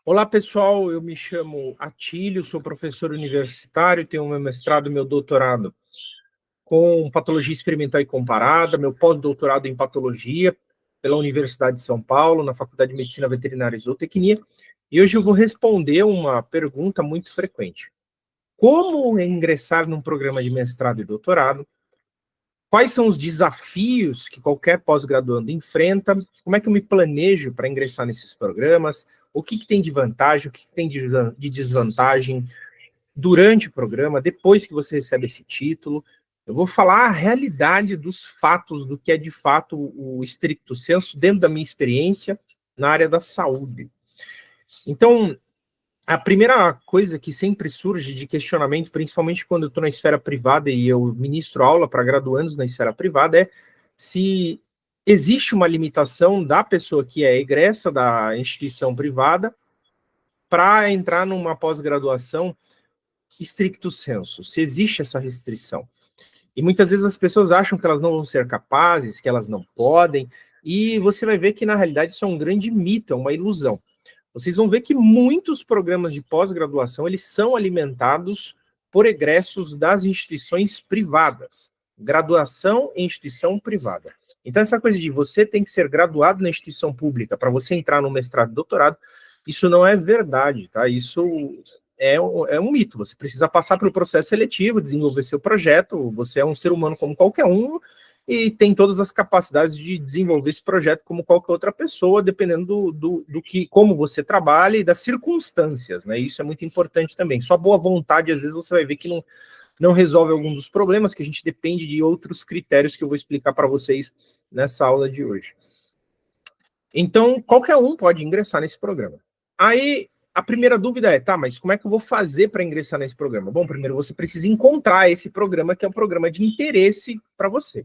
Olá, pessoal. Eu me chamo Atílio, sou professor universitário, tenho meu mestrado e meu doutorado com patologia experimental e comparada, meu pós-doutorado em patologia pela Universidade de São Paulo, na Faculdade de Medicina Veterinária e Zootecnia. E hoje eu vou responder uma pergunta muito frequente. Como ingressar num programa de mestrado e doutorado? Quais são os desafios que qualquer pós-graduando enfrenta? Como é que eu me planejo para ingressar nesses programas? O que tem de vantagem, o que tem de desvantagem durante o programa, depois que você recebe esse título? Eu vou falar a realidade dos fatos, do que é de fato o stricto sensu, dentro da minha experiência na área da saúde. Então, a primeira coisa que sempre surge de questionamento, principalmente quando eu estou na esfera privada e eu ministro aula para graduandos na esfera privada, é se existe uma limitação da pessoa que é egressa da instituição privada para entrar numa pós-graduação stricto sensu, se existe essa restrição. E muitas vezes as pessoas acham que elas não vão ser capazes, que elas não podem, e você vai ver que na realidade isso é um grande mito, é uma ilusão. Vocês vão ver que muitos programas de pós-graduação, eles são alimentados por egressos das instituições privadas. Graduação em instituição privada. Então, essa coisa de você tem que ser graduado na instituição pública para você entrar no mestrado e doutorado, isso não é verdade, tá? Isso é um mito. Você precisa passar pelo processo seletivo, desenvolver seu projeto, você é um ser humano como qualquer um, e tem todas as capacidades de desenvolver esse projeto como qualquer outra pessoa, dependendo do que, como você trabalha e das circunstâncias, né? Isso é muito importante também. Só boa vontade, às vezes, você vai ver que não resolve algum dos problemas, que a gente depende de outros critérios que eu vou explicar para vocês nessa aula de hoje. Então, qualquer um pode ingressar nesse programa. Aí, a primeira dúvida é, tá, mas como é que eu vou fazer para ingressar nesse programa? Bom, primeiro você precisa encontrar esse programa, que é um programa de interesse para você.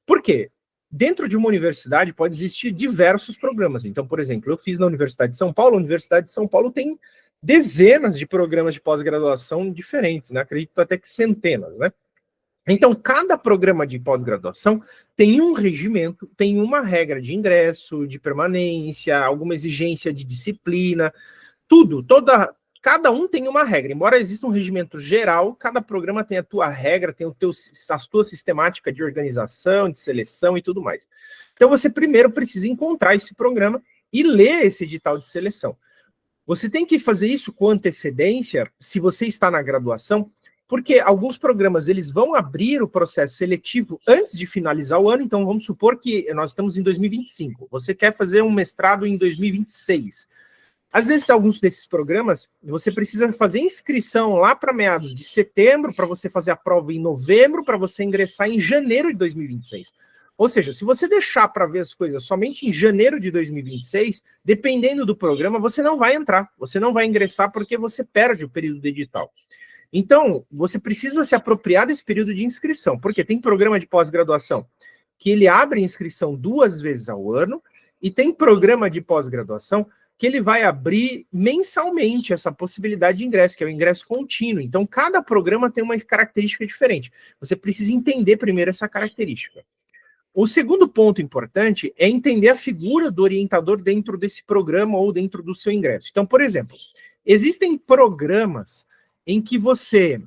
Por quê? Dentro de uma universidade pode existir diversos programas. Então, por exemplo, eu fiz na Universidade de São Paulo, a Universidade de São Paulo tem dezenas de programas de pós-graduação diferentes, né? Acredito até que centenas, né? Então, cada programa de pós-graduação tem um regimento, tem uma regra de ingresso, de permanência, alguma exigência de disciplina, cada um tem uma regra. Embora exista um regimento geral, cada programa tem a tua regra, tem a tua sistemática de organização, de seleção e tudo mais. Então, você primeiro precisa encontrar esse programa e ler esse edital de seleção. Você tem que fazer isso com antecedência, se você está na graduação, porque alguns programas eles vão abrir o processo seletivo antes de finalizar o ano. Então, vamos supor que nós estamos em 2025. Você quer fazer um mestrado em 2026. Às vezes, alguns desses programas, você precisa fazer inscrição lá para meados de setembro, para você fazer a prova em novembro, para você ingressar em janeiro de 2026. Ou seja, se você deixar para ver as coisas somente em janeiro de 2026, dependendo do programa, você não vai entrar, você não vai ingressar porque você perde o período de edital. Então, você precisa se apropriar desse período de inscrição, porque tem programa de pós-graduação que ele abre inscrição 2 vezes ao ano, e tem programa de pós-graduação que ele vai abrir mensalmente essa possibilidade de ingresso, que é o ingresso contínuo. Então, cada programa tem uma característica diferente. Você precisa entender primeiro essa característica. O segundo ponto importante é entender a figura do orientador dentro desse programa ou dentro do seu ingresso. Então, por exemplo, existem programas em que você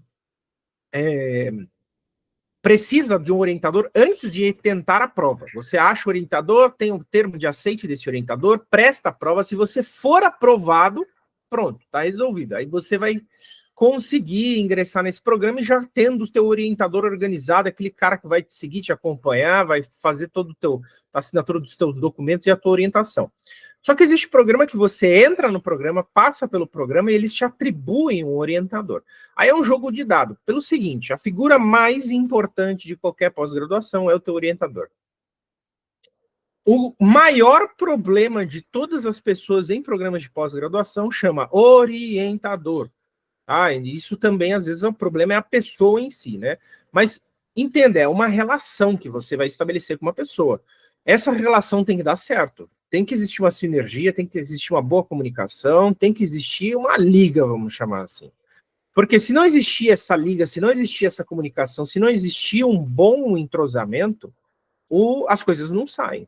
precisa de um orientador antes de tentar a prova. Você acha o orientador, tem um termo de aceite desse orientador, presta a prova. Se você for aprovado, pronto, está resolvido. Aí você vai conseguir ingressar nesse programa e já tendo o teu orientador organizado, aquele cara que vai te seguir, te acompanhar, vai fazer todo a assinatura dos teus documentos e a tua orientação. Só que existe programa que você entra no programa, passa pelo programa e eles te atribuem um orientador. Aí é um jogo de dado. Pelo seguinte, a figura mais importante de qualquer pós-graduação é o teu orientador. O maior problema de todas as pessoas em programas de pós-graduação chama orientador. Isso também, às vezes, o problema é a pessoa em si, né? Mas, entenda, é uma relação que você vai estabelecer com uma pessoa. Essa relação tem que dar certo. Tem que existir uma sinergia, tem que existir uma boa comunicação, tem que existir uma liga, vamos chamar assim. Porque se não existir essa liga, se não existir essa comunicação, se não existir um bom entrosamento, as coisas não saem.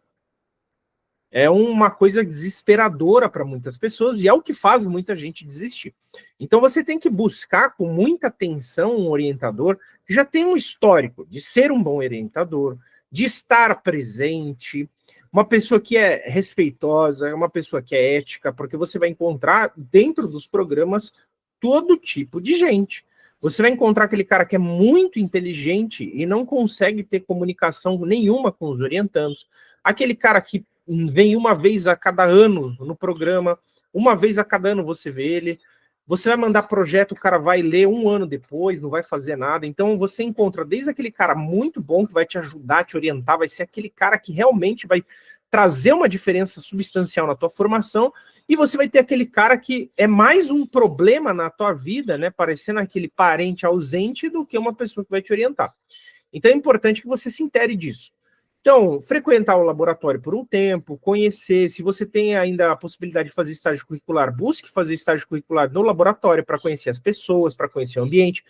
É uma coisa desesperadora para muitas pessoas e é o que faz muita gente desistir. Então você tem que buscar com muita atenção um orientador que já tem um histórico de ser um bom orientador, de estar presente, uma pessoa que é respeitosa, uma pessoa que é ética, porque você vai encontrar dentro dos programas todo tipo de gente. Você vai encontrar aquele cara que é muito inteligente e não consegue ter comunicação nenhuma com os orientandos. Aquele cara que vem uma vez a cada ano no programa, uma vez a cada ano você vê ele. Você vai mandar projeto, o cara vai ler um ano depois, não vai fazer nada. Então você encontra desde aquele cara muito bom que vai te ajudar, te orientar, vai ser aquele cara que realmente vai trazer uma diferença substancial na tua formação, e você vai ter aquele cara que é mais um problema na tua vida, né, parecendo aquele parente ausente do que uma pessoa que vai te orientar. Então é importante que você se intere disso. Então, frequentar o laboratório por um tempo, conhecer, se você tem ainda a possibilidade de fazer estágio curricular, busque fazer estágio curricular no laboratório para conhecer as pessoas, para conhecer o ambiente,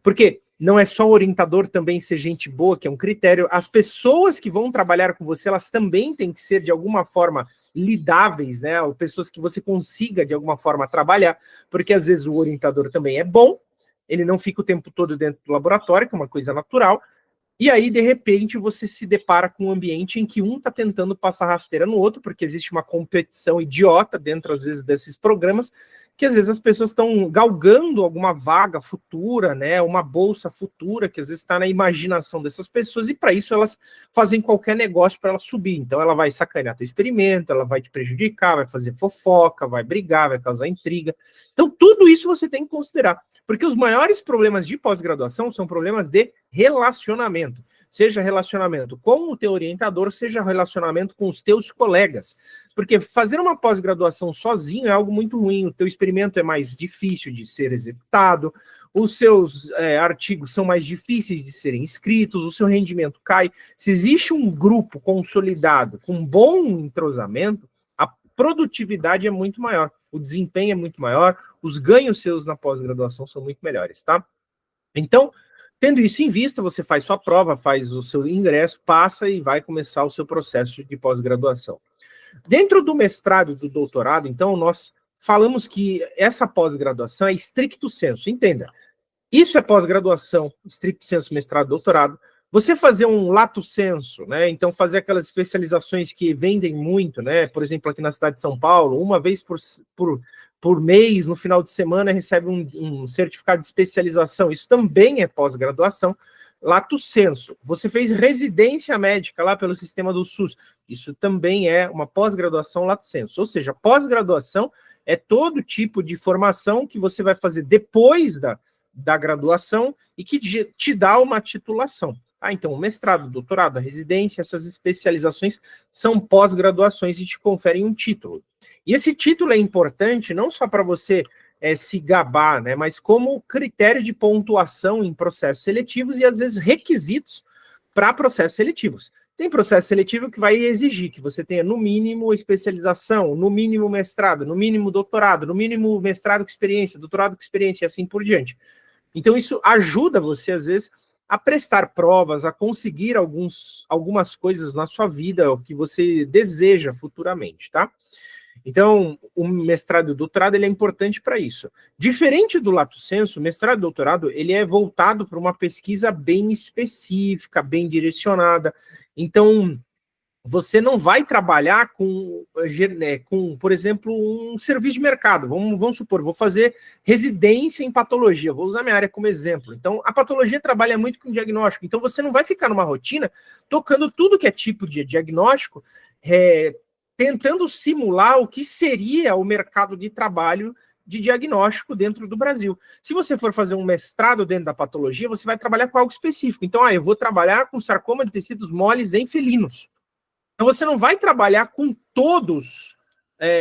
porque não é só o orientador também ser gente boa, que é um critério, as pessoas que vão trabalhar com você, elas também têm que ser de alguma forma lidáveis, né, ou pessoas que você consiga de alguma forma trabalhar, porque às vezes o orientador também é bom, ele não fica o tempo todo dentro do laboratório, que é uma coisa natural. E aí, de repente, você se depara com um ambiente em que um está tentando passar rasteira no outro, porque existe uma competição idiota dentro, às vezes, desses programas, que às vezes as pessoas estão galgando alguma vaga futura, né, uma bolsa futura, que às vezes está na imaginação dessas pessoas, e para isso elas fazem qualquer negócio para ela subir. Então ela vai sacanear teu experimento, ela vai te prejudicar, vai fazer fofoca, vai brigar, vai causar intriga. Então tudo isso você tem que considerar, porque os maiores problemas de pós-graduação são problemas de relacionamento. Seja relacionamento com o teu orientador, seja relacionamento com os teus colegas. Porque fazer uma pós-graduação sozinho é algo muito ruim, o teu experimento é mais difícil de ser executado, os seus artigos são mais difíceis de serem escritos, o seu rendimento cai. Se existe um grupo consolidado, com bom entrosamento, a produtividade é muito maior, o desempenho é muito maior, os ganhos seus na pós-graduação são muito melhores, tá? Então, tendo isso em vista, você faz sua prova, faz o seu ingresso, passa e vai começar o seu processo de pós-graduação. Dentro do mestrado e do doutorado, então, nós falamos que essa pós-graduação é stricto sensu, entenda. Isso é pós-graduação, stricto sensu, mestrado, doutorado. Você fazer um lato sensu, né? Então fazer aquelas especializações que vendem muito, né? Por exemplo, aqui na cidade de São Paulo, uma vez por mês, no final de semana, recebe um certificado de especialização. Isso também é pós-graduação. Lato sensu. Você fez residência médica lá pelo sistema do SUS. Isso também é uma pós-graduação lato sensu. Ou seja, pós-graduação é todo tipo de formação que você vai fazer depois da graduação e que te dá uma titulação. Então, o mestrado, o doutorado, a residência, essas especializações são pós-graduações e te conferem um título. E esse título é importante não só para você se gabar, né, mas como critério de pontuação em processos seletivos e, às vezes, requisitos para processos seletivos. Tem processo seletivo que vai exigir que você tenha, no mínimo, especialização, no mínimo mestrado, no mínimo doutorado, no mínimo mestrado com experiência, doutorado com experiência e assim por diante. Então, isso ajuda você, às vezes, a prestar provas, a conseguir algumas coisas na sua vida, o que você deseja futuramente, tá? Então, o mestrado e o doutorado, ele é importante para isso. Diferente do lato sensu, o mestrado e o doutorado, ele é voltado para uma pesquisa bem específica, bem direcionada. Então, você não vai trabalhar com, por exemplo, um serviço de mercado. Vamos supor, vou fazer residência em patologia, vou usar minha área como exemplo. Então, a patologia trabalha muito com diagnóstico. Então, você não vai ficar numa rotina tocando tudo que é tipo de diagnóstico, tentando simular o que seria o mercado de trabalho de diagnóstico dentro do Brasil. Se você for fazer um mestrado dentro da patologia, você vai trabalhar com algo específico. Então, eu vou trabalhar com sarcoma de tecidos moles em felinos. Então, você não vai trabalhar com todos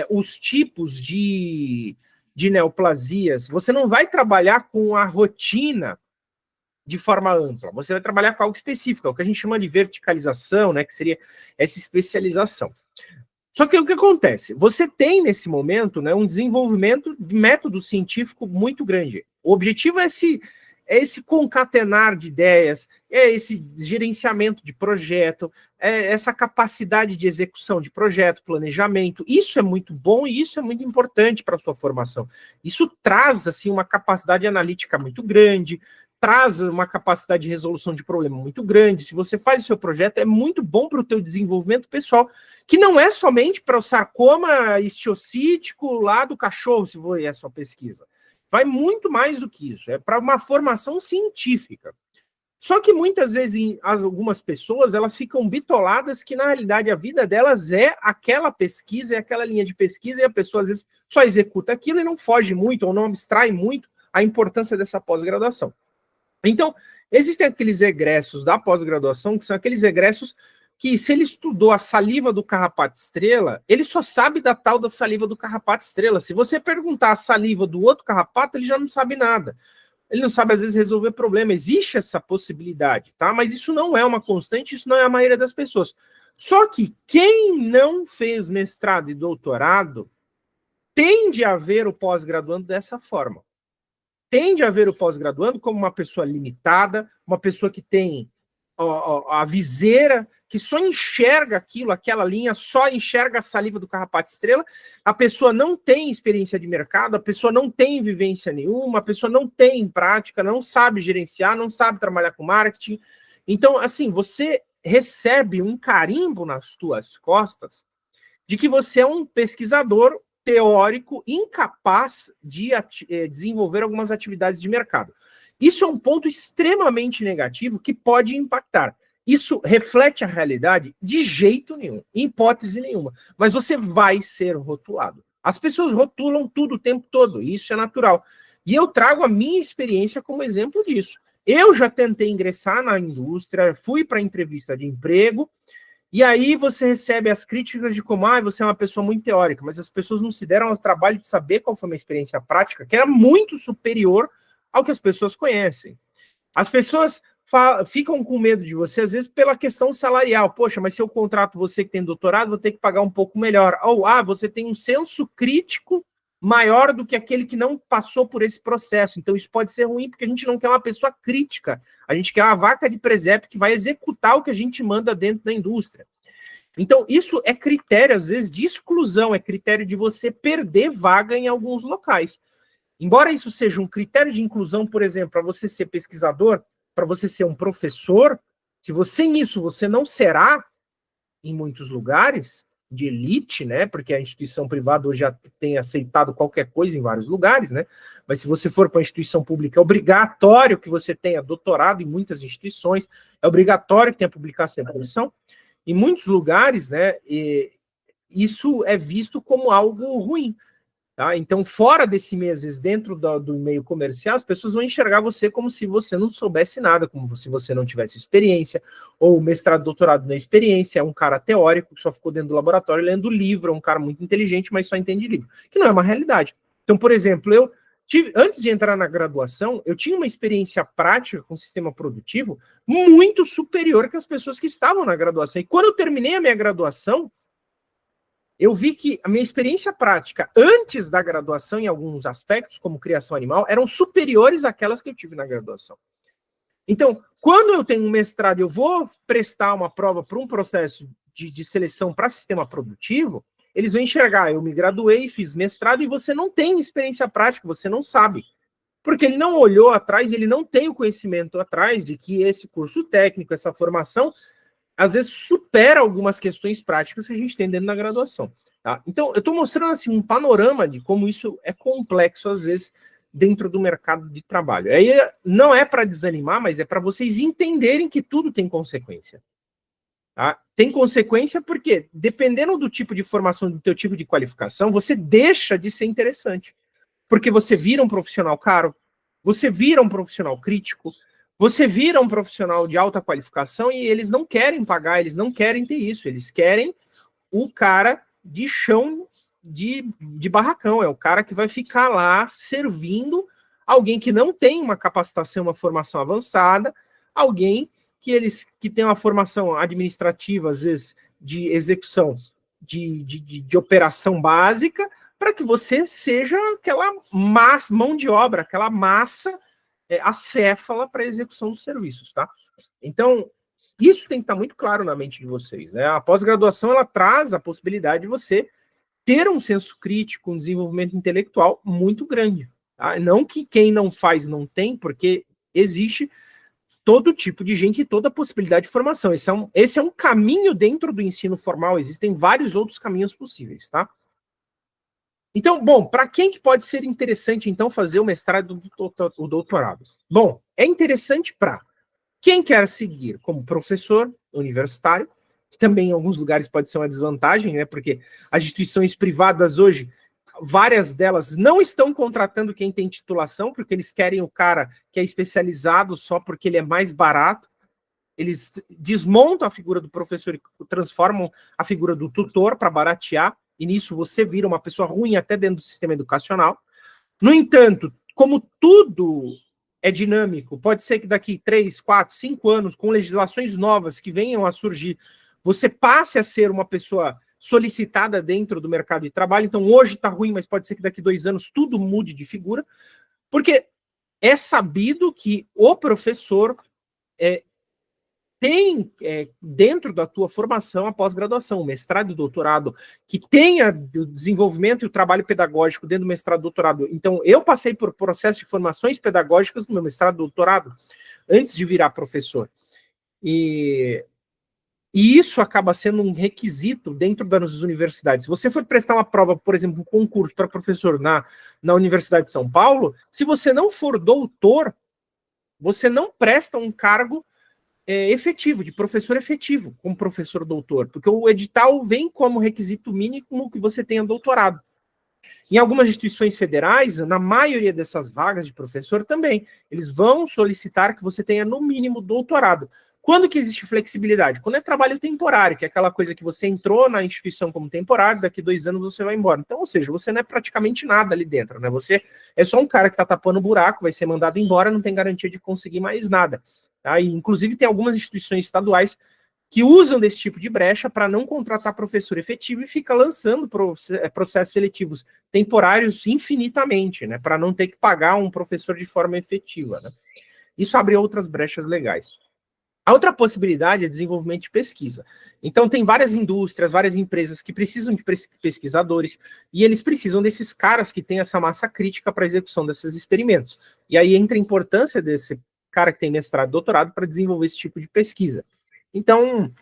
os tipos de neoplasias, você não vai trabalhar com a rotina de forma ampla, você vai trabalhar com algo específico, é o que a gente chama de verticalização, né, que seria essa especialização. Só que o que acontece? Você tem, nesse momento, né, um desenvolvimento de método científico muito grande. O objetivo é é esse concatenar de ideias, é esse gerenciamento de projeto, é essa capacidade de execução de projeto, planejamento. Isso é muito bom e isso é muito importante para a sua formação. Isso traz, assim, uma capacidade analítica muito grande, traz uma capacidade de resolução de problema muito grande. Se você faz o seu projeto, é muito bom para o teu desenvolvimento pessoal, que não é somente para o sarcoma histiocítico lá do cachorro, se for a sua pesquisa. Vai muito mais do que isso, é para uma formação científica. Só que muitas vezes algumas pessoas elas ficam bitoladas que na realidade a vida delas é aquela pesquisa, é aquela linha de pesquisa, e a pessoa às vezes só executa aquilo e não foge muito ou não abstrai muito a importância dessa pós-graduação. Então, existem aqueles egressos da pós-graduação, que são aqueles egressos que, se ele estudou a saliva do carrapato estrela, ele só sabe da tal da saliva do carrapato estrela. Se você perguntar a saliva do outro carrapato, ele já não sabe nada. Ele não sabe, às vezes, resolver problema. Existe essa possibilidade, tá? Mas isso não é uma constante, isso não é a maioria das pessoas. Só que quem não fez mestrado e doutorado tende a ver o pós-graduando dessa forma. Tende a ver o pós-graduando como uma pessoa limitada, uma pessoa que tem a viseira, que só enxerga aquilo, aquela linha, só enxerga a saliva do carrapato estrela, a pessoa não tem experiência de mercado, a pessoa não tem vivência nenhuma, a pessoa não tem prática, não sabe gerenciar, não sabe trabalhar com marketing. Então, assim, você recebe um carimbo nas tuas costas de que você é um pesquisador teórico incapaz de desenvolver algumas atividades de mercado. Isso é um ponto extremamente negativo que pode impactar. Isso reflete a realidade de jeito nenhum, em hipótese nenhuma. Mas você vai ser rotulado. As pessoas rotulam tudo o tempo todo, e isso é natural. E eu trago a minha experiência como exemplo disso. Eu já tentei ingressar na indústria, fui para entrevista de emprego, e aí você recebe as críticas de como, você é uma pessoa muito teórica, mas as pessoas não se deram ao trabalho de saber qual foi uma experiência prática, que era muito superior ao que as pessoas conhecem. As pessoas ficam com medo de você, às vezes, pela questão salarial. Poxa, mas se eu contrato você que tem doutorado, vou ter que pagar um pouco melhor. Ou, você tem um senso crítico maior do que aquele que não passou por esse processo. Então, isso pode ser ruim, porque a gente não quer uma pessoa crítica. A gente quer uma vaca de presépio que vai executar o que a gente manda dentro da indústria. Então, isso é critério, às vezes, de exclusão, é critério de você perder vaga em alguns locais. Embora isso seja um critério de inclusão, por exemplo, para você ser pesquisador, para você ser um professor, se você nisso você não será, em muitos lugares, de elite, né? Porque a instituição privada hoje já tem aceitado qualquer coisa em vários lugares, né? Mas se você for para a instituição pública, é obrigatório que você tenha doutorado em muitas instituições, é obrigatório que tenha publicação em produção. Em muitos lugares, né? Isso é visto como algo ruim. Tá? Então, fora desse meio, às vezes, dentro do meio comercial, as pessoas vão enxergar você como se você não soubesse nada, como se você não tivesse experiência, ou mestrado, doutorado na experiência, é um cara teórico que só ficou dentro do laboratório lendo livro, é um cara muito inteligente, mas só entende livro, que não é uma realidade. Então, por exemplo, antes de entrar na graduação, eu tinha uma experiência prática com o sistema produtivo muito superior que as pessoas que estavam na graduação. E quando eu terminei a minha graduação, eu vi que a minha experiência prática antes da graduação, em alguns aspectos, como criação animal, eram superiores àquelas que eu tive na graduação. Então, quando eu tenho um mestrado, eu vou prestar uma prova para um processo de seleção para sistema produtivo, eles vão enxergar, eu me graduei, fiz mestrado, e você não tem experiência prática, você não sabe. Porque ele não olhou atrás, ele não tem o conhecimento atrás de que esse curso técnico, essa formação, às vezes supera algumas questões práticas que a gente tem dentro da graduação. Tá? Então, eu estou mostrando assim, um panorama de como isso é complexo, às vezes, dentro do mercado de trabalho. Aí não é para desanimar, mas é para vocês entenderem que tudo tem consequência. Tá? Tem consequência porque, dependendo do tipo de formação, do teu tipo de qualificação, você deixa de ser interessante. Porque você vira um profissional caro, você vira um profissional crítico, você vira um profissional de alta qualificação e eles não querem pagar, eles não querem ter isso, eles querem o cara de chão de barracão, é o cara que vai ficar lá servindo alguém que não tem uma capacitação, uma formação avançada, alguém que tem uma formação administrativa, às vezes, de execução de operação básica, para que você seja aquela mão de obra, aquela massa acéfala para a execução dos serviços, tá? Então, isso tem que estar muito claro na mente de vocês, né? A pós-graduação, ela traz a possibilidade de você ter um senso crítico, um desenvolvimento intelectual muito grande. Tá? Não que quem não faz não tem, porque existe todo tipo de gente e toda possibilidade de formação. Esse é um caminho dentro do ensino formal, existem vários outros caminhos possíveis, tá? Então, bom, para quem que pode ser interessante, então, fazer o mestrado e o doutorado? Bom, é interessante para quem quer seguir como professor universitário, que também em alguns lugares pode ser uma desvantagem, né? Porque as instituições privadas hoje, várias delas não estão contratando quem tem titulação, porque eles querem o cara que é especializado só porque ele é mais barato. Eles desmontam a figura do professor e transformam a figura do tutor para baratear, e nisso você vira uma pessoa ruim até dentro do sistema educacional. No entanto, como tudo é dinâmico, pode ser que daqui 3, 4, 5 anos, com legislações novas que venham a surgir, você passe a ser uma pessoa solicitada dentro do mercado de trabalho. Então, hoje está ruim, mas pode ser que daqui 2 anos tudo mude de figura, porque é sabido que o professor tem dentro da tua formação a pós-graduação, o mestrado e doutorado, que tenha o desenvolvimento e o trabalho pedagógico dentro do mestrado e doutorado. Então, eu passei por processo de formações pedagógicas no meu mestrado e doutorado, antes de virar professor. E isso acaba sendo um requisito dentro das universidades. Se você for prestar uma prova, por exemplo, um concurso para professor na Universidade de São Paulo, se você não for doutor, você não presta um cargo efetivo, de professor efetivo, como professor doutor, porque o edital vem como requisito mínimo que você tenha doutorado. Em algumas instituições federais, na maioria dessas vagas de professor também, eles vão solicitar que você tenha no mínimo doutorado. Quando que existe flexibilidade? Quando é trabalho temporário, que é aquela coisa que você entrou na instituição como temporário, daqui 2 anos você vai embora. Então, ou seja, você não é praticamente nada ali dentro, né? Você é só um cara que está tapando buraco, vai ser mandado embora, não tem garantia de conseguir mais nada. Tá? E, inclusive, tem algumas instituições estaduais que usam desse tipo de brecha para não contratar professor efetivo e fica lançando processos seletivos temporários infinitamente, né? Para não ter que pagar um professor de forma efetiva, né? Isso abre outras brechas legais. A outra possibilidade é desenvolvimento de pesquisa. Então, tem várias indústrias, várias empresas que precisam de pesquisadores, e eles precisam desses caras que têm essa massa crítica para a execução desses experimentos. E aí entra a importância desse cara que tem mestrado e doutorado para desenvolver esse tipo de pesquisa. Então,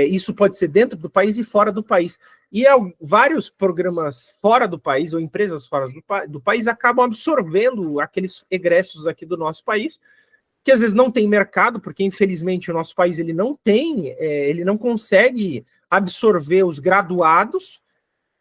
isso pode ser dentro do país e fora do país. E vários programas fora do país, ou empresas fora do país, acabam absorvendo aqueles egressos aqui do nosso país, que às vezes não tem mercado, porque infelizmente o nosso país ele não consegue absorver os graduados.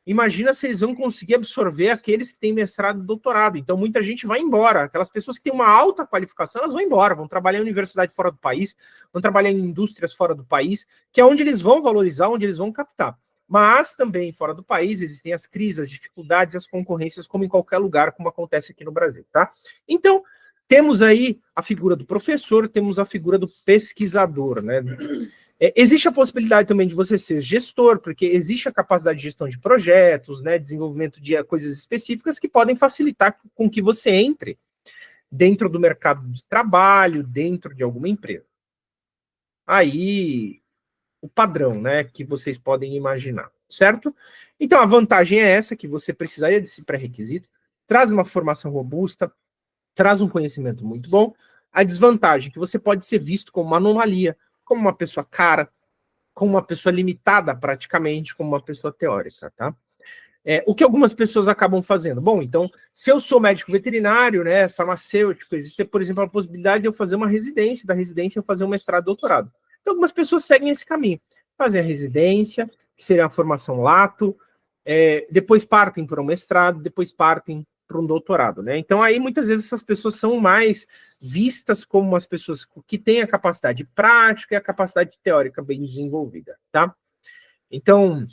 Imagina se eles vão conseguir absorver aqueles que têm mestrado e doutorado. Então muita gente vai embora, aquelas pessoas que têm uma alta qualificação, elas vão embora, vão trabalhar em universidade fora do país, vão trabalhar em indústrias fora do país, que é onde eles vão valorizar, onde eles vão captar. Mas também fora do país existem as crises, as dificuldades, as concorrências, como em qualquer lugar, como acontece aqui no Brasil, tá? Então, temos aí a figura do professor, temos a figura do pesquisador, né? Existe a possibilidade também de você ser gestor, porque existe a capacidade de gestão de projetos, né, desenvolvimento de coisas específicas que podem facilitar com que você entre dentro do mercado de trabalho, dentro de alguma empresa. Aí, o padrão, né, que vocês podem imaginar, certo? Então, a vantagem é essa, que você precisaria desse pré-requisito, traz uma formação robusta, traz um conhecimento muito bom. A desvantagem é que você pode ser visto como uma anomalia, como uma pessoa cara, como uma pessoa limitada praticamente, como uma pessoa teórica, tá? O que algumas pessoas acabam fazendo? Bom, então, se eu sou médico veterinário, né, farmacêutico, existe, por exemplo, a possibilidade de eu fazer uma residência, da residência eu fazer um mestrado, doutorado. Então, algumas pessoas seguem esse caminho, fazem a residência, que seria a formação lato, depois partem para um mestrado, depois partem para um doutorado, né? Então, aí, muitas vezes, essas pessoas são mais vistas como as pessoas que têm a capacidade prática e a capacidade teórica bem desenvolvida, tá? Então,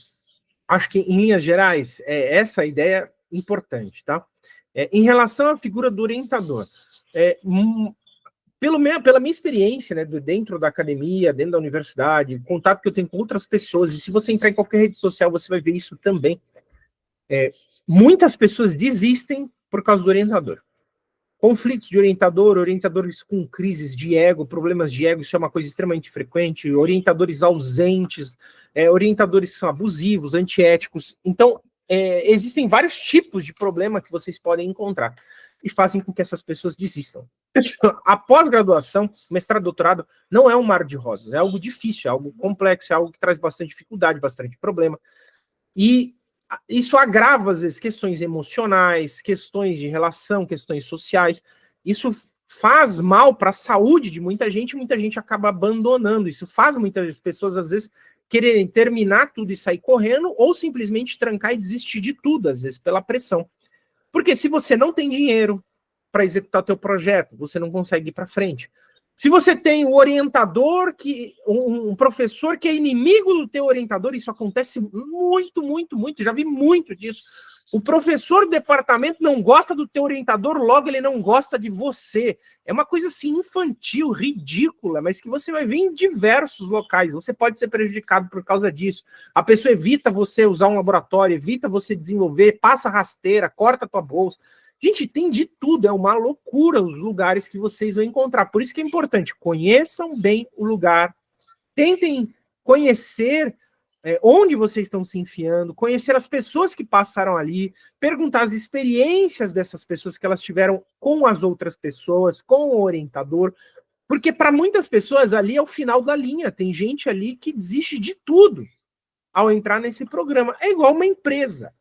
acho que, em linhas gerais, essa a ideia importante, tá? Em relação à figura do orientador, pela minha experiência, né, dentro da academia, dentro da universidade, contato que eu tenho com outras pessoas, e se você entrar em qualquer rede social, você vai ver isso também, muitas pessoas desistem por causa do orientador. Conflitos de orientador, orientadores com crises de ego, problemas de ego, isso é uma coisa extremamente frequente, orientadores ausentes, orientadores que são abusivos, antiéticos. Então, existem vários tipos de problema que vocês podem encontrar e fazem com que essas pessoas desistam. A pós-graduação, mestrado, doutorado, não é um mar de rosas, é algo difícil, é algo complexo, é algo que traz bastante dificuldade, bastante problema. E isso agrava, às vezes, questões emocionais, questões de relação, questões sociais. Isso faz mal para a saúde de muita gente acaba abandonando. Isso faz muitas pessoas, às vezes, quererem terminar tudo e sair correndo, ou simplesmente trancar e desistir de tudo, às vezes, pela pressão. Porque se você não tem dinheiro para executar o teu projeto, você não consegue ir para frente. Se você tem um orientador, um professor que é inimigo do teu orientador, isso acontece muito, já vi muito disso. O professor do departamento não gosta do teu orientador, logo ele não gosta de você. É uma coisa assim infantil, ridícula, mas que você vai ver em diversos locais. Você pode ser prejudicado por causa disso. A pessoa evita você usar um laboratório, evita você desenvolver, passa rasteira, corta a tua bolsa. Gente, tem de tudo, é uma loucura os lugares que vocês vão encontrar. Por isso que é importante, conheçam bem o lugar, tentem conhecer onde vocês estão se enfiando, conhecer as pessoas que passaram ali, perguntar as experiências dessas pessoas que elas tiveram com as outras pessoas, com o orientador, porque para muitas pessoas ali é o final da linha, tem gente ali que desiste de tudo ao entrar nesse programa. É igual uma empresa.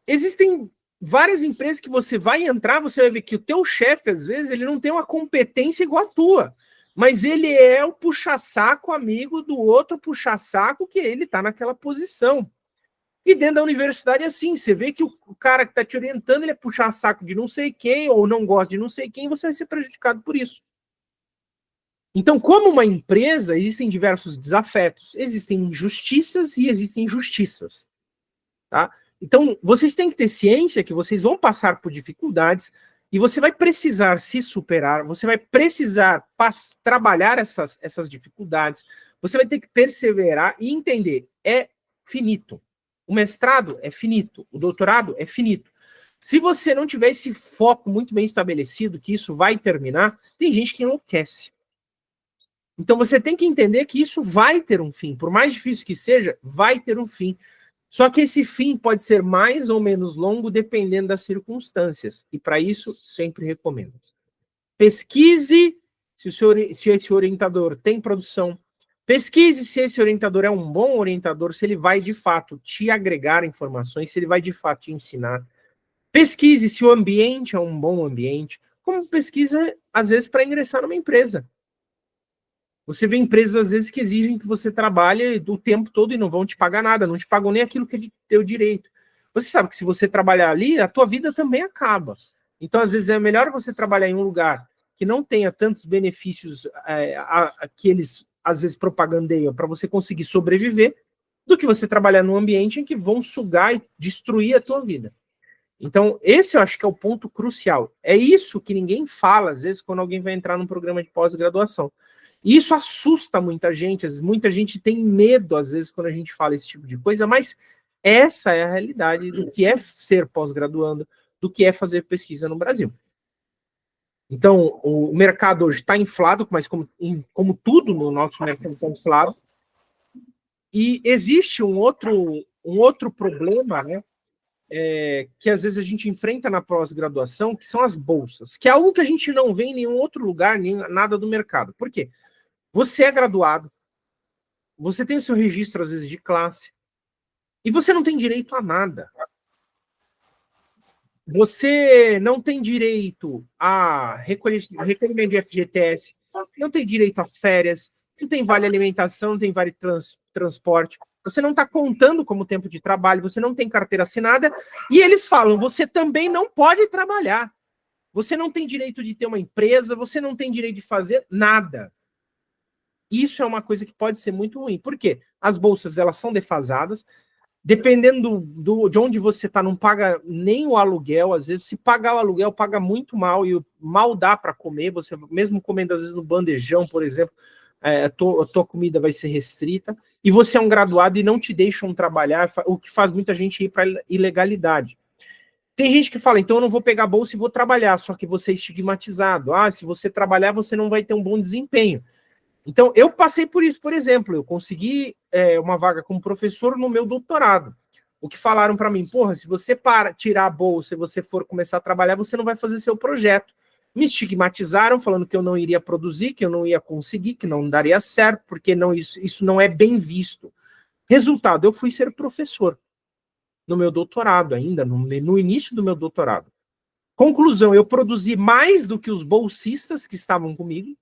Existem várias empresas que você vai entrar, você vai ver que o teu chefe, às vezes, ele não tem uma competência igual a tua, mas ele é o puxa-saco amigo do outro puxa-saco que ele está naquela posição. E dentro da universidade é assim, você vê que o cara que está te orientando, ele é puxa-saco de não sei quem, ou não gosta de não sei quem, e você vai ser prejudicado por isso. Então, como uma empresa, existem diversos desafetos, existem injustiças e existem injustiças, tá? Então, vocês têm que ter ciência que vocês vão passar por dificuldades e você vai precisar se superar, você vai precisar trabalhar essas dificuldades, você vai ter que perseverar e entender, é finito. O mestrado é finito, o doutorado é finito. Se você não tiver esse foco muito bem estabelecido, que isso vai terminar, tem gente que enlouquece. Então, você tem que entender que isso vai ter um fim. Por mais difícil que seja, vai ter um fim. Só que esse fim pode ser mais ou menos longo dependendo das circunstâncias. E para isso, sempre recomendo. Pesquise se esse orientador tem produção. Pesquise se esse orientador é um bom orientador, se ele vai de fato te agregar informações, se ele vai de fato te ensinar. Pesquise se o ambiente é um bom ambiente. Como pesquisa, às vezes, para ingressar numa empresa. Você vê empresas, às vezes, que exigem que você trabalhe o tempo todo e não vão te pagar nada, não te pagam nem aquilo que é de teu direito. Você sabe que se você trabalhar ali, a tua vida também acaba. Então, às vezes, é melhor você trabalhar em um lugar que não tenha tantos benefícios que eles, às vezes, propagandeiam para você conseguir sobreviver, do que você trabalhar num ambiente em que vão sugar e destruir a tua vida. Então, esse eu acho que é o ponto crucial. É isso que ninguém fala, às vezes, quando alguém vai entrar num programa de pós-graduação. E isso assusta muita gente tem medo, às vezes, quando a gente fala esse tipo de coisa, mas essa é a realidade do que é ser pós-graduando, do que é fazer pesquisa no Brasil. Então, o mercado hoje está inflado, mas como tudo no nosso mercado está inflado, e existe um outro problema, né, que às vezes a gente enfrenta na pós-graduação, que são as bolsas, que é algo que a gente não vê em nenhum outro lugar, nem nada do mercado. Por quê? Você é graduado, você tem o seu registro, às vezes, de classe, e você não tem direito a nada. Você não tem direito a recolhimento de FGTS, não tem direito a férias, não tem vale alimentação, não tem vale transporte, você não está contando como tempo de trabalho, você não tem carteira assinada, e eles falam, você também não pode trabalhar. Você não tem direito de ter uma empresa, você não tem direito de fazer nada. Isso é uma coisa que pode ser muito ruim. Por quê? As bolsas, elas são defasadas. Dependendo de onde você está, não paga nem o aluguel. Às vezes, se pagar o aluguel, paga muito mal. E mal dá para comer. Você, mesmo comendo, às vezes, no bandejão, por exemplo, a tua comida vai ser restrita. E você é um graduado e não te deixam trabalhar, o que faz muita gente ir para a ilegalidade. Tem gente que fala, então eu não vou pegar a bolsa e vou trabalhar, só que você é estigmatizado. Ah, se você trabalhar, você não vai ter um bom desempenho. Então, eu passei por isso, por exemplo, eu consegui uma vaga como professor no meu doutorado. O que falaram para mim, porra, se você tirar a bolsa e você for começar a trabalhar, você não vai fazer seu projeto. Me estigmatizaram, falando que eu não iria produzir, que eu não ia conseguir, que não daria certo, porque não, isso não é bem visto. Resultado, eu fui ser professor no meu doutorado ainda, no início do meu doutorado. Conclusão, eu produzi mais do que os bolsistas que estavam comigo.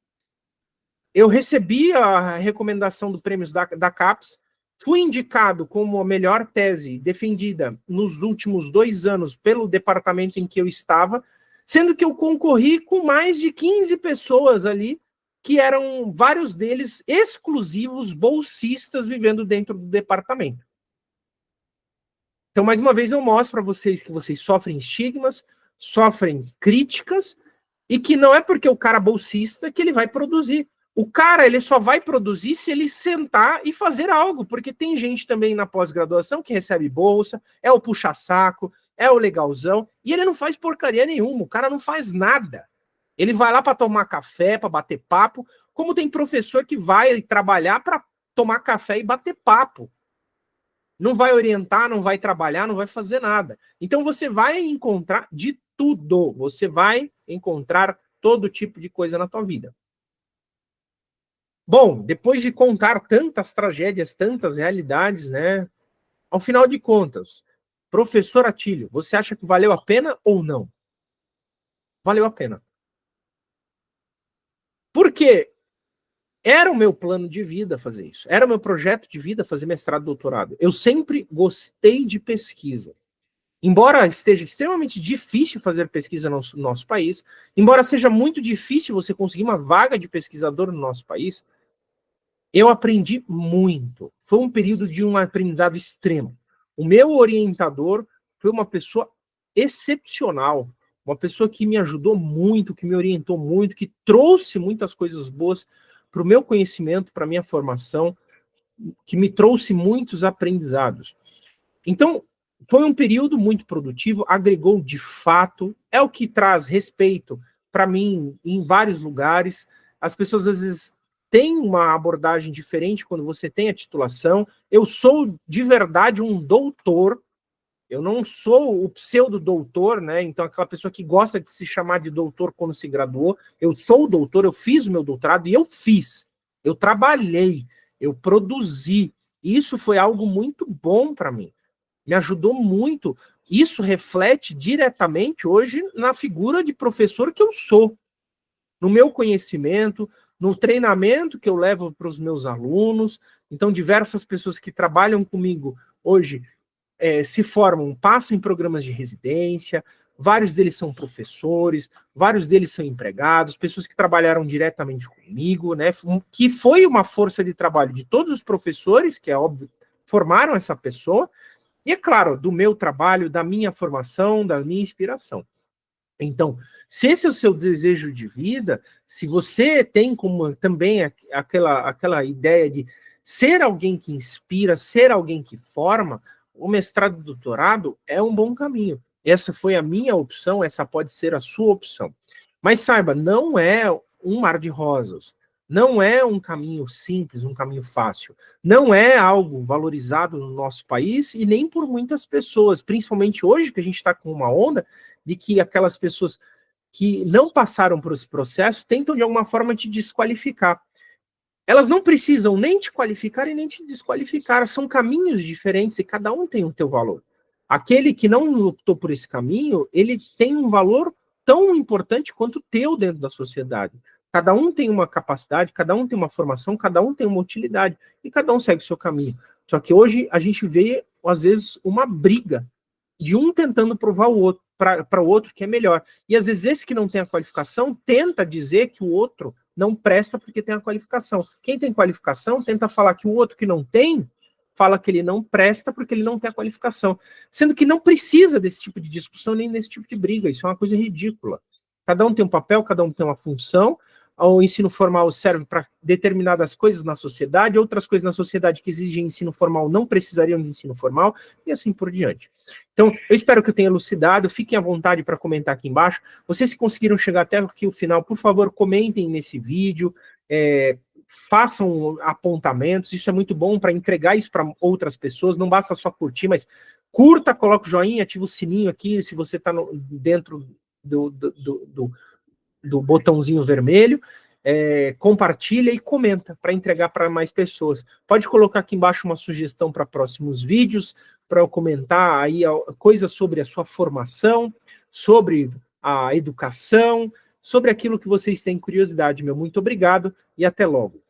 Eu recebi a recomendação do prêmio da CAPES, fui indicado como a melhor tese defendida nos últimos 2 anos pelo departamento em que eu estava, sendo que eu concorri com mais de 15 pessoas ali, que eram vários deles exclusivos bolsistas vivendo dentro do departamento. Então, mais uma vez, eu mostro para vocês que vocês sofrem estigmas, sofrem críticas, e que não é porque o cara é bolsista que ele vai produzir. O cara, ele só vai produzir se ele sentar e fazer algo, porque tem gente também na pós-graduação que recebe bolsa, é o puxa-saco, é o legalzão, e ele não faz porcaria nenhuma, o cara não faz nada. Ele vai lá para tomar café, para bater papo, como tem professor que vai trabalhar para tomar café e bater papo. Não vai orientar, não vai trabalhar, não vai fazer nada. Então você vai encontrar de tudo. Você vai encontrar todo tipo de coisa na tua vida. Bom, depois de contar tantas tragédias, tantas realidades, né? Ao final de contas, professor Atílio, você acha que valeu a pena ou não? Valeu a pena. Por quê? Era o meu plano de vida fazer isso. Era o meu projeto de vida fazer mestrado e doutorado. Eu sempre gostei de pesquisa. Embora esteja extremamente difícil fazer pesquisa no nosso país, embora seja muito difícil você conseguir uma vaga de pesquisador no nosso país, eu aprendi muito. Foi um período de um aprendizado extremo. O meu orientador foi uma pessoa excepcional, uma pessoa que me ajudou muito, que me orientou muito, que trouxe muitas coisas boas para o meu conhecimento, para a minha formação, que me trouxe muitos aprendizados. Então, foi um período muito produtivo, agregou de fato, é o que traz respeito para mim em vários lugares. As pessoas às vezes têm uma abordagem diferente quando você tem a titulação. Eu sou de verdade um doutor, eu não sou o pseudo-doutor, né? Então, aquela pessoa que gosta de se chamar de doutor quando se graduou. Eu sou o doutor, eu fiz o meu doutorado e eu fiz. Eu trabalhei, eu produzi. Isso foi algo muito bom para mim. Me ajudou muito. Isso reflete diretamente hoje na figura de professor que eu sou, no meu conhecimento, no treinamento que eu levo para os meus alunos. Então, diversas pessoas que trabalham comigo hoje se formam, passam em programas de residência, vários deles são professores, vários deles são empregados, pessoas que trabalharam diretamente comigo, né? Que foi uma força de trabalho de todos os professores, que é óbvio, formaram essa pessoa. E, é claro, do meu trabalho, da minha formação, da minha inspiração. Então, se esse é o seu desejo de vida, se você tem como também aquela ideia de ser alguém que inspira, ser alguém que forma, o mestrado e doutorado é um bom caminho. Essa foi a minha opção, essa pode ser a sua opção. Mas saiba, não é um mar de rosas. Não é um caminho simples, um caminho fácil. Não é algo valorizado no nosso país e nem por muitas pessoas, principalmente hoje que a gente está com uma onda de que aquelas pessoas que não passaram por esse processo tentam de alguma forma te desqualificar. Elas não precisam nem te qualificar e nem te desqualificar, são caminhos diferentes e cada um tem o seu valor. Aquele que não lutou por esse caminho, ele tem um valor tão importante quanto o teu dentro da sociedade. Cada um tem uma capacidade, cada um tem uma formação, cada um tem uma utilidade, e cada um segue o seu caminho. Só que hoje a gente vê, às vezes, uma briga de um tentando provar o outro para o outro que é melhor. E às vezes esse que não tem a qualificação tenta dizer que o outro não presta porque tem a qualificação. Quem tem qualificação tenta falar que o outro que não tem, fala que ele não presta porque ele não tem a qualificação. Sendo que não precisa desse tipo de discussão nem desse tipo de briga. Isso é uma coisa ridícula. Cada um tem um papel, cada um tem uma função. o ensino formal serve para determinadas coisas na sociedade, outras coisas na sociedade que exigem ensino formal não precisariam de ensino formal, e assim por diante. Então, eu espero que eu tenha elucidado, fiquem à vontade para comentar aqui embaixo. Vocês que conseguiram chegar até aqui o final, por favor, comentem nesse vídeo, façam apontamentos, isso é muito bom para entregar isso para outras pessoas, não basta só curtir, mas curta, coloca o joinha, ativa o sininho aqui, se você está dentro do botãozinho vermelho, compartilha e comenta para entregar para mais pessoas. Pode colocar aqui embaixo uma sugestão para próximos vídeos, para eu comentar aí coisas sobre a sua formação, sobre a educação, sobre aquilo que vocês têm curiosidade. Meu muito obrigado e até logo.